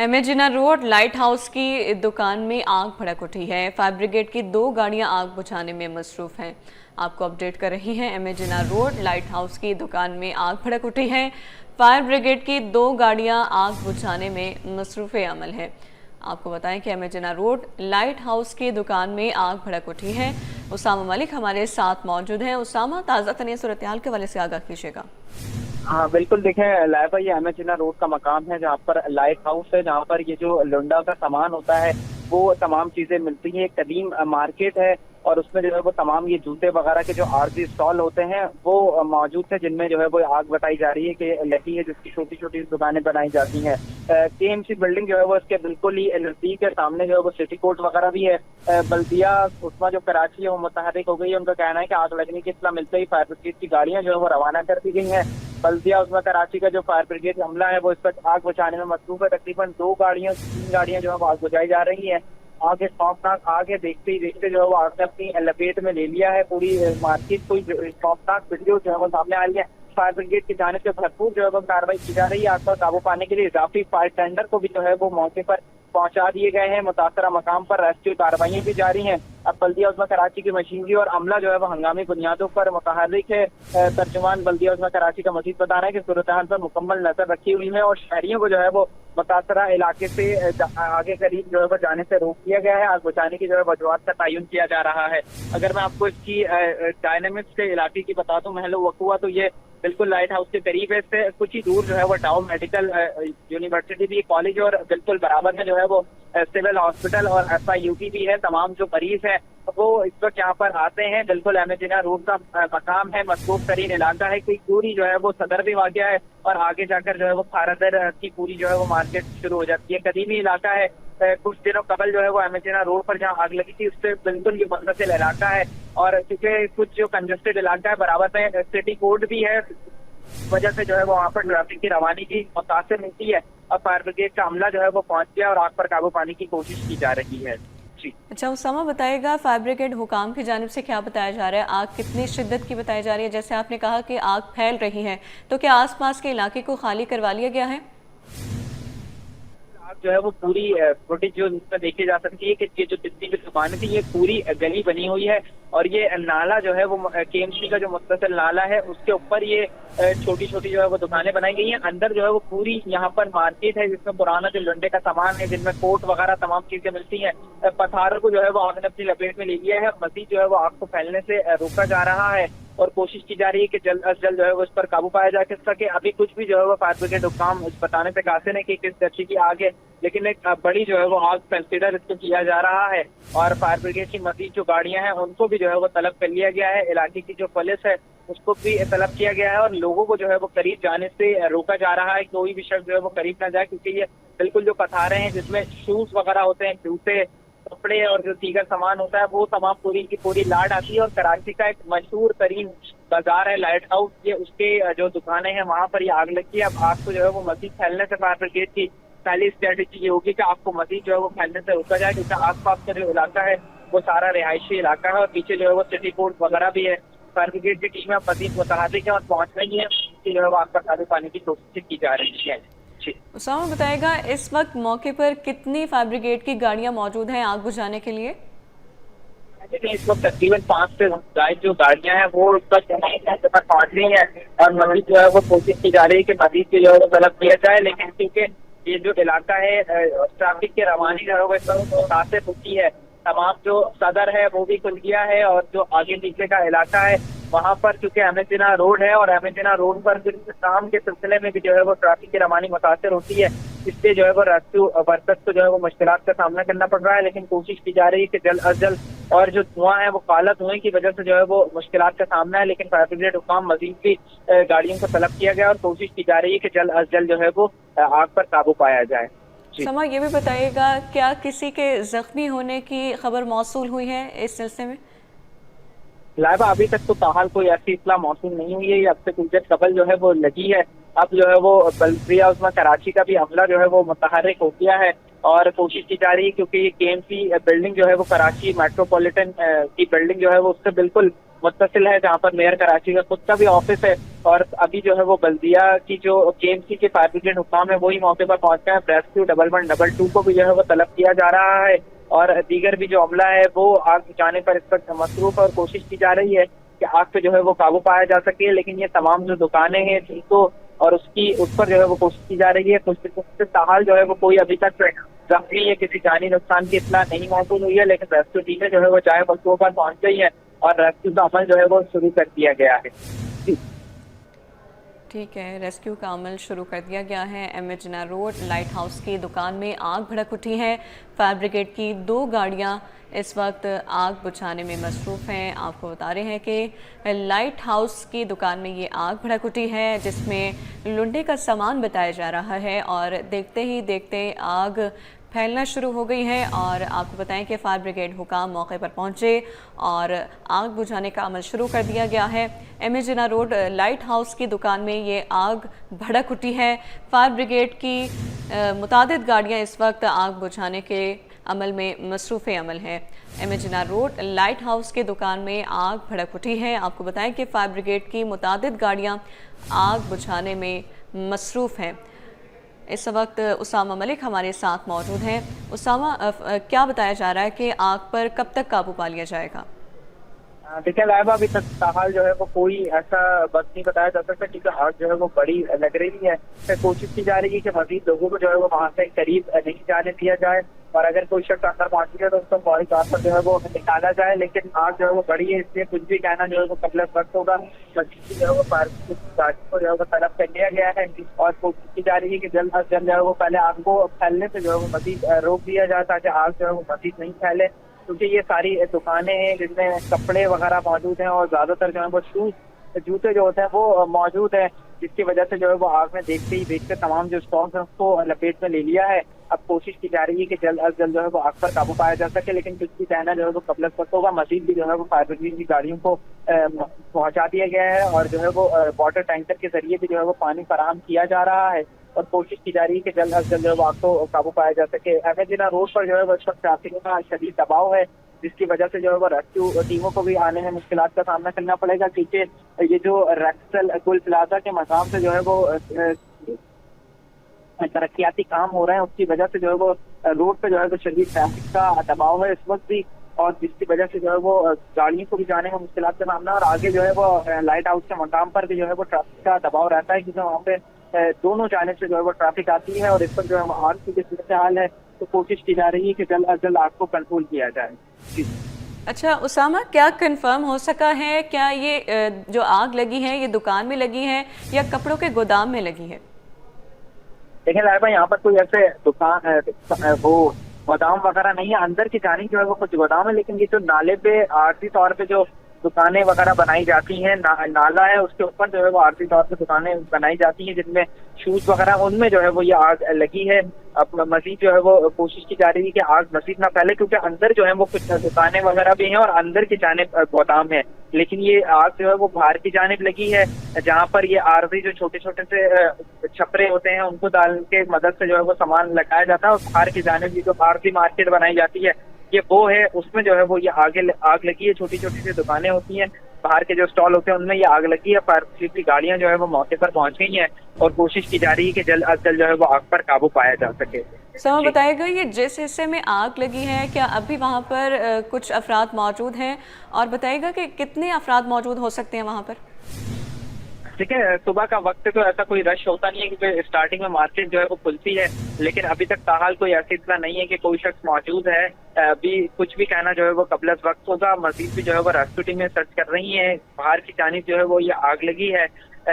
एमेजिना road light house की दुकान में आग भड़क उठी है। फायर ब्रिगेड की 2 गाड़ियां आग बुझाने में मसरूफ हैं। आपको अपडेट कर रही हैं। एमेजिना रोड लाइट हाउस की दुकान में आग भड़क उठी है। फायर ब्रिगेड की 2 गाड़ियां आग बुझाने में मसरूफ अमल है। आपको बताएं कि एमेजिना रोड लाइट हाउस की दुकान में आग भड़क उठी है। उसामा मलिक हमारे साथ मौजूद हैं। उसामा, ताज़ा तरीन सूरत हाल के हवाले से आगाह कीजिएगा। हाँ बिल्कुल, देखें लाइबा, ये एमेजिना रोड का मकाम है जहाँ पर लाइट हाउस है, जहाँ पर ये जो लुंडा का सामान होता है वो तमाम चीजें मिलती हैं। एक कदीम मार्केट है और उसमें जो है वो तमाम ये जूते वगैरह के जो आरजी स्टॉल होते हैं वो मौजूद है, जिनमें जो है वो आग बताई जा रही है कि लगी है, जिसकी छोटी छोटी दुकानें बनाई जाती हैं। केएमसी बिल्डिंग जो है वो इसके बिल्कुल ही नजदीक है। सामने जो है वो सिटी कोर्ट वगैरह भी है। बल्दिया उस्मा जो कराची है वो मुतहरिक हो गई है। उनका कहना है कि आग लगने की इत्तला मिलते ही फायर ब्रिगेड की गाड़ियां जो है वो रवाना कर दी गई हैं। बल्दिया उस्मा कराची का जो फायर ब्रिगेड अमला है वो इस पर आग बुझाने में मसरूफ है। तकरीबन 3 गाड़ियां जो है वो आग बुझाई जा रही है। आगे खौफनाक आगे देखते ही देखते जो है वो आग ने अपनी लपेट में ले लिया है पूरी मार्केट। कोई खौफनाक वीडियो जो है वो सामने आ रही है। फायर ब्रिगेड की जानिब से भरपूर जो है वो कार्रवाई की जा रही है। आग पर काबू पाने के लिए इजाफी फायर टेंडर को भी जो है वो मौके पर पहुंचा दिए गए हैं। मुतासरा मकाम पर रेस्क्यू कार्रवाई भी जारी हैं। अब बल्दिया उस्मा कराची की मशीनरी और अमला जो है वो हंगामी बुनियादों पर मुतहर्रिक है। तर्जुमान बल्दिया उस्मा कराची का मजीद बता रहा है कि सूरत हाल पर मुकम्मल नजर रखी हुई है और शहरियों को जो है वो मुतासरा इलाके से आगे करीब जो है वो जाने से रोक दिया गया है। आग बुझाने की जो है वजूहत का तयन किया जा रहा है। अगर मैं आपको इसकी डायनेमिक्स के इलाके की बता दूं, महल वकुआ, तो ये बिल्कुल लाइट हाउस के करीब है। इससे कुछ ही दूर जो है वो टाउन मेडिकल यूनिवर्सिटी भी कॉलेज और बिल्कुल बराबर में जो है वो सिविल हॉस्पिटल और FIUT भी है। तमाम जो मरीज है वो इस वक्त यहाँ पर आते हैं। बिल्कुल एमेजिना रोड का मकाम है, मसरूफ तरीन इलाका है। कोई पूरी जो है वो सदर भी वाक़या है और आगे जाकर जो है वो खारदर की पूरी जो है वो मार्केट शुरू हो जाती है। कदीमी इलाका है। कुछ दिनों कबल जो है वो एमेजिना रोड पर जहाँ आग लगी थी उससे बिल्कुल ये मुंफसिल इलाका है और क्योंकि कुछ जो कंजेस्टेड इलाका है बराबर में सिटी कोर्ट भी है, वजह से जो है वो वहाँ पर ट्रैफिक की रवानी की मुतासिर होती है। और फायर ब्रिगेड का अमला जो है वो पहुंच गया और आग पर काबू पाने की कोशिश की जा रही है। जी अच्छा उसामा, बताएगा फायर ब्रिगेड हुकाम की जानिब से क्या बताया जा रहा है? आग कितनी शिद्दत की बताई जा रही है? जैसे आपने कहा कि आग फैल रही है, तो क्या आसपास के इलाके को खाली करवा लिया गया है? जो है वो पूरी फुटेज जो इसमें देखी जा सकती है कि ये जो जितनी भी दुकानें थी ये पूरी गली बनी हुई है और ये नाला जो है वो KMC का जो मुत्तसिल नाला है उसके ऊपर ये छोटी छोटी जो है वो दुकानें बनाई गई हैं। अंदर जो है वो पूरी यहाँ पर मार्केट है जिसमें पुराना जो लुंडे का सामान है, जिनमें कोट वगैरह तमाम चीजें मिलती हैं। पथारों को जो है वो आग ने अपनी लपेट में ले लिया है। मजीद जो है वो आग को फैलने से रोका जा रहा है और कोशिश की जा रही है कि जल्द अज जल्द जो है वो इस पर काबू पाया जा सके। अभी कुछ भी जो है वो फायर ब्रिगेड हुकाम बताने से कासिर है कि किस दर्जे की आग है, लेकिन एक बड़ी जो है वो आग कंसिडर इसको किया जा रहा है और फायर ब्रिगेड की मजीद जो गाड़ियां हैं उनको भी जो है वो तलब कर लिया गया है। इलाके की जो पुलिस है उसको भी तलब किया गया है और लोगों को जो है वो करीब जाने से रोका जा रहा है। कोई भी शख्स जो है वो करीब ना जाए, क्योंकि ये बिल्कुल जो पथारे हैं जिसमें शूज वगैरह होते हैं, जूते, कपड़े और जो दीगर सामान होता है वो तमाम पूरी की पूरी लाट आती है। और कराची का एक मशहूर तरीन बाजार है लाइट हाउस, ये उसके जो दुकानें हैं वहां पर ये आग लगी है। अब आग को जो है वो मजीद फैलने से फायर ब्रिगेड की पहली स्ट्रेटेजी ये होगी कि आपको मजीद जो है वो फैलने से रोका जाए, क्योंकि आसपास का जो इलाका है वो सारा रिहायशी इलाका है और पीछे जो है वो सिटी कोर्ट वगैरह भी है। फायर ब्रिगेड की टीमें मजीद मुतहर्रिक है और पहुंच रही है कि जो है वो आग पर काबू पाने की कोशिश की जा रही है। उसामा, बताएगा इस वक्त मौके पर कितनी फायर ब्रिगेड की गाड़ियां मौजूद हैं आग बुझाने के लिए? इस वक्त तकरीबन 5 से ज्यादा जो गाड़ियां हैं वो इस वक्त पहुंच रही है और मजीद जो है वो कोशिश की जा रही है कि मजीद की जो है वो तलब किया जाए। लेकिन क्योंकि ये जो इलाका है ट्रैफिक की रवानी जो है वो इस वक्त मुतासिर होती है, तमाम जो सदर है वो भी खुल गया है और जो आगे पीछे का इलाका है वहां पर चूंकि एमेजिना रोड है और एमेजिना रोड पर काम के सिलसिले में भी जो है वो ट्रैफिक की रवानी मुतासिर होती है, इसलिए जो है वो रेस्क्यू वर्कर्स को जो है वो मुश्किलात का सामना करना पड़ रहा है। लेकिन कोशिश की जा रही है कि जल्द अज जल्द, और जो धुआं है वो काला धुएं की वजह से जो है वो मुश्किलात का सामना है, लेकिन फायर ब्रिगेड हुकाम मजीद भी गाड़ियों को तलब किया गया और कोशिश की जा रही है कि जल्द अज जल्द जो है वो आग पर काबू पाया जाए। समा, ये भी बताइएगा क्या किसी के जख्मी होने की खबर मौसूल हुई है इस सिलसिले में? लाइबा, अभी तक तो ताहाल कोई ऐसी इत्तला मौसूल नहीं हुई है। अब से कुछ देर कबल जो है वो लगी है। अब जो है वो बल्दिया उस्मा कराची का भी अमला जो है वो मुतहर्रिक हो गया है और कोशिश की जा रही है, क्योंकि केएमसी बिल्डिंग जो है वो कराची मेट्रोपॉलिटन की बिल्डिंग जो है वो उससे बिल्कुल मुत्तसिल है, जहाँ पर मेयर कराची का खुद का भी ऑफिस है। और अभी जो है वो बल्दिया की जो केएमसी के फायर ब्रिगेड हुकाम है वही मौके पर पहुंचा है। रेस्क्यू 1112 को भी जो है वो तलब किया जा रहा है और दीगर भी जो अमला है वो आग बुझाने पर इस वक्त मसरूफ है और कोशिश की जा रही है कि आग पे जो है वो काबू पाया जा सके। लेकिन ये तमाम जो दुकानें हैं जिनको और उस पर जो है वो कोशिश की जा रही है। कुछ ताहाल जो है वो कोई अभी तक जख्मी या किसी जानी नुकसान की इत्तला नहीं मौजूद हुई है, लेकिन रेस्क्यू टीमें जो है वो जाए वस्तुओं पर पहुंच गई है और रेस्क्यू का अमल जो है वो शुरू कर दिया गया है। ठीक है, रेस्क्यू का अमल शुरू कर दिया गया है। एमए जिन्ना रोड लाइट हाउस की दुकान में आग भड़क उठी है। फायर ब्रिगेड की 2 गाड़ियां इस वक्त आग बुझाने में मसरूफ़ हैं। आपको बता रहे हैं कि लाइट हाउस की दुकान में ये आग भड़क उठी है, जिसमें लुंडे का सामान बताया जा रहा है और देखते ही देखते आग फैलना शुरू हो गई है। और आपको बताएं कि फायर ब्रिगेड हुकाम मौके पर पहुंचे और आग बुझाने का अमल शुरू कर दिया गया है। एमए जिन्ना रोड लाइट हाउस की दुकान में ये आग भड़क उठी है। फायर ब्रिगेड की मुतादिद गाड़ियां इस वक्त आग बुझाने के अमल में मसरूफ़ अमल है। एमए जिन्ना रोड लाइट हाउस की दुकान में आग भड़क उठी है। आपको बताएं कि फायर ब्रिगेड की मुतादिद गाड़ियां आग बुझाने में मसरूफ़ हैं। इस वक्त उसामा मलिक हमारे साथ मौजूद हैं। उसामा, क्या बताया जा रहा है कि आग पर कब तक काबू पा लिया जाएगा? देखिए लाइबा, अभी तक ताहाल जो है वो कोई ऐसा बस नहीं बताया जा सकता, क्योंकि आग जो है वो बड़ी लग रही है। कोशिश की जा रही है कि मजीद लोगों को जो है वो वहाँ से करीब नहीं जाने दिया जाए और अगर कोई शख्स अंदर पहुंच गया तो उसको फौरी तौर पर जो है वो निकाला जाए। लेकिन आग जो है वो बड़ी है, इसलिए कुछ भी कहना जो है वो कबल वक्त होगा। मजीद जो है वो गाड़ी को जो है वो तलब कर लिया गया है और कोशिश की जा रही है कि जल्द अज जल्द जो है वो पहले आग को फैलने से जो है वो मजीद रोक दिया जाए, ताकि आग जो है वो मजीद नहीं फैले। क्योंकि ये सारी दुकानें हैं जिसमें कपड़े वगैरह मौजूद हैं और ज्यादातर जो है वो शूज जूते जो होते हैं वो मौजूद है, जिसकी वजह से जो है वो आग में देखते तमाम जो स्टॉक है उसको लपेट में ले लिया है। अब कोशिश की जा रही है कि जल्द अज जल्द जो है वो आग पर काबू पाया जा सके, लेकिन कुछ भी कहना जो है वो कबल वक्त होगा। मजीद भी जो है वो फायर ब्रिगेड की गाड़ियों को पहुंचा दिया गया है और जो है वो वाटर टैंकर के जरिए भी जो है वो पानी फराहम किया जा रहा है और कोशिश की जा रही है कि जल्द अज जल्द जो है वो आग को काबू पाया जा सके। एमए जिन्ना रोड पर जो है वो इस वक्त ट्रैफिक का शदीद दबाव है, जिसकी वजह से जो है वो रेस्क्यू टीमों को भी आने में मुश्किलात का सामना करना पड़ेगा, क्योंकि ये जो रेक्सल गुल प्लाजा के मकाम से जो है वो तरक्याती काम हो रहे हैं, उसकी वजह से जो है वो रोड पे जो है वो शदीद ट्रैफिक का दबाव है इस वक्त भी, और जिसकी वजह से जो है वो गाड़ियों को भी जाने में मुश्किलात का सामना। और आगे जो है वो लाइट हाउस के मकाम पर भी जो है वो ट्रैफिक का दबाव रहता है, क्योंकि वहाँ पे दोनों जानिब से जो है वो ट्रैफिक आती है और इस पर जो है आग की सूरत हाल है। तो कोशिश की जा रही है कि जल्द अज जल्द आग को कंट्रोल किया जाए। जी। अच्छा उसामा, क्या कंफर्म हो सका है, क्या ये जो आग लगी है ये दुकान में लगी है या कपड़ों के गोदाम में लगी है? देखिए लाइबा, यहाँ पर कोई ऐसे दुकान वो गोदाम वगैरह नहीं है। अंदर की जानी जो है वो कुछ गोदाम है, लेकिन ये जो नाले पे आर्थिक तौर पे जो दुकानें वगैरह बनाई जाती हैं, नाला है उसके ऊपर जो है वो आर्थिक तौर पे दुकानें बनाई जाती हैं जिनमें शूज वगैरह, उनमें जो है वो ये आग लगी है। अब मजीद जो है वो कोशिश की जा रही है कि आग मजीद ना फैले, क्योंकि अंदर जो है वो कुछ दुकानें वगैरह भी हैं और अंदर की जानिब गोदाम है। लेकिन ये आग जो है वो बाहर की जानिब लगी है, जहाँ पर ये आरजी जो छोटे छोटे से छपरे होते हैं उनको डाल के मदद से जो है वो सामान लगाया जाता है और बाहर की जानिब ये जो आरजी मार्केट बनाई जाती है ये वो है, उसमें जो है वो ये आग लगी है। छोटी छोटी सी दुकानें होती हैं, बाहर के जो स्टॉल होते हैं उनमें ये आग लगी है। फायर ब्रिगेड की गाड़ियां जो है वो मौके पर पहुंच गई हैं और कोशिश की जा रही है कि जल्द अज जल्द जो है वो आग पर काबू पाया जा सके। समय बताएगा, ये जिस हिस्से में आग लगी है क्या अभी वहां पर कुछ अफराद मौजूद हैं, और बताएगा कि कितने अफराद मौजूद हो सकते हैं वहां पर? ठीक है, सुबह का वक्त तो ऐसा कोई रश होता नहीं है क्योंकि स्टार्टिंग में मार्केट जो है वो खुलती है, लेकिन अभी तक ताहाल कोई ऐसी इतना नहीं है कि कोई शख्स मौजूद है। अभी कुछ भी कहना जो है वो कबल वक्त होगा। मजीद भी जो है वो रेस्क्यू टीमें सर्च कर रही हैं। बाहर की जानिब जो है वो ये आग लगी है,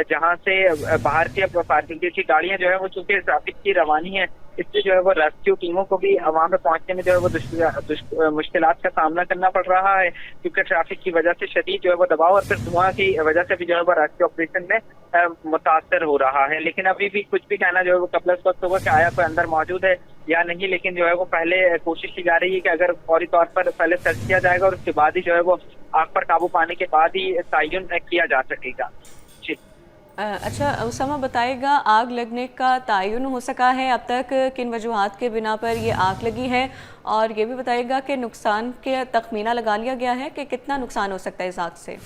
जहाँ से बाहर की फायर ब्रिगेड की गाड़ियां जो है वो चूंकि ट्रैफिक की रवानी है, इससे जो है वो रेस्क्यू टीमों को भी वहां पे पहुंचने में जो है वो मुश्किलात का सामना करना पड़ रहा है, क्योंकि ट्रैफिक की वजह से शदीद जो है वो दबाव और फिर धुआं की वजह से भी जो है वो रेस्क्यू ऑपरेशन में मुतासर हो रहा है। लेकिन अभी भी कुछ भी कहना जो है वो कबल वक्त होगा कि आया कोई अंदर मौजूद है या नहीं, लेकिन जो है वो पहले कोशिश की जा रही है कि अगर फौरी तौर पर पहले सर्च किया जाएगा और उसके बाद ही जो है वो आग पर काबू पाने के बाद ही तयन किया जा सकेगा। जी। अच्छा उसामा, बताइएगा आग लगने का तयन हो सका है अब तक, किन वजूहात के बिना पर ये आग लगी है? और ये भी बताइएगा कि नुकसान के तखमीना लगा लिया गया है कि कितना नुकसान हो सकता है इस आग से?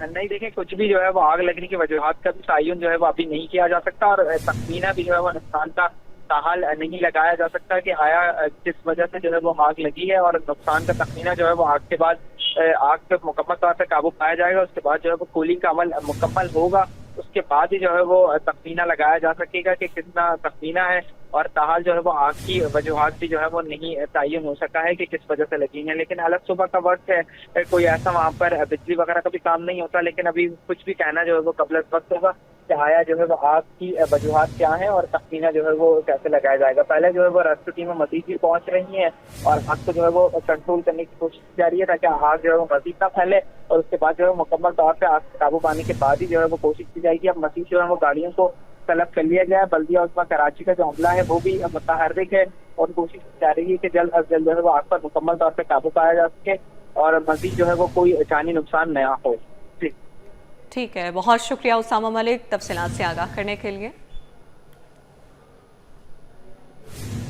नहीं देखें, कुछ भी जो है वो आग लगने की वजूहात का भी तयन जो है वो अभी नहीं किया जा सकता, और तखमीना भी जो है वो नुकसान का ताहाल नहीं लगाया जा सकता कि आया किस वजह से जो है वो आग लगी है। और नुकसान का तखमीना जो है वो आग के बाद आग पे मुकम्मल तौर पर काबू पाया जाएगा। उसके बाद जो है वो कूलिंग का अमल मुकम्मल होगा, उसके बाद ही जो है वो तखमीना लगाया जा सकेगा कि कितना तखमीना है। और ताहाल जो है वो आग की वजूहात भी जो है वो नहीं तयन हो सका है कि किस वजह से लगी है। लेकिन अलग सुबह का वक्त है, कोई ऐसा वहाँ पर बिजली वगैरह का भी काम नहीं होता, लेकिन अभी कुछ भी कहना जो है वो कबल वक्त होगा कि आया जो है वो आग की वजूहात क्या है और तखमीना जो है वो कैसे लगाया जाएगा। पहले जो है वो रेस्क्यू टीमें मजीद भी पहुंच रही हैं और आग को जो है वो कंट्रोल करने की कोशिश की जा रही है ताकि आग जो है वो मजीद ना फैले, और उसके बाद जो है मुकम्मल तौर पर आग पर काबू पाने के बाद ही जो है वो कोशिश की जाएगी। अब मजीद जो है वो गाड़ियों को तलब कर लिया गया है। बल्दिया उस्मा कराची का जो अमला है वो भी मुतहर्रिक है और कोशिश की जा रही है कि जल्द अज जल्द जो है वो आग पर मुकम्मल तौर पर काबू पाया जा सके और मजीद जो है वो कोई जानी नुकसान न हो। ठीक है, बहुत शुक्रिया उसामा मलिक तफसीलात से आगाह करने के लिए।